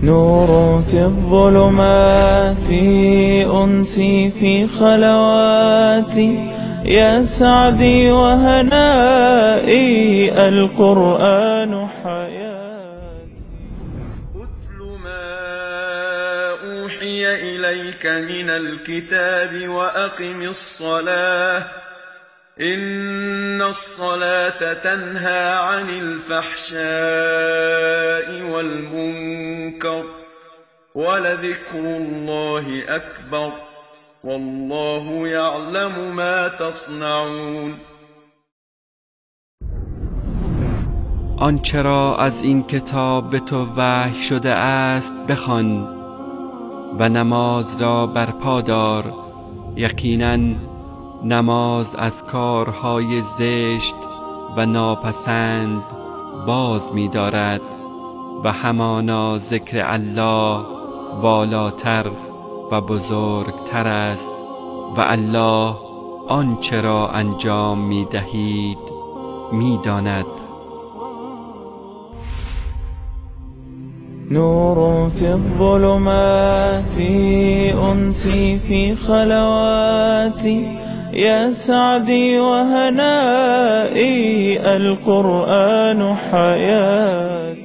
نور في الظلمات أنسي في خلواتي، يا سعدي وهنائي القرآن حياتي. أتل ما أوحي إليك من الكتاب وأقم الصلاة إن الصلاة تنهى عن الفحشاء والمنكر ولذكر الله أكبر والله يعلم ما تصنعون. آنچه را از این کتاب به تو وحی شده است بخوان و نماز را برپا دار. یقیناً نماز از کارهای زشت و ناپسند باز می دارد و همانا ذکر الله بالاتر و بزرگتر است و الله آنچه را انجام می دهید می داند. نور في الظلمات أنسي في خلواتي، يا سعدي وهنائي القرآن حياتي.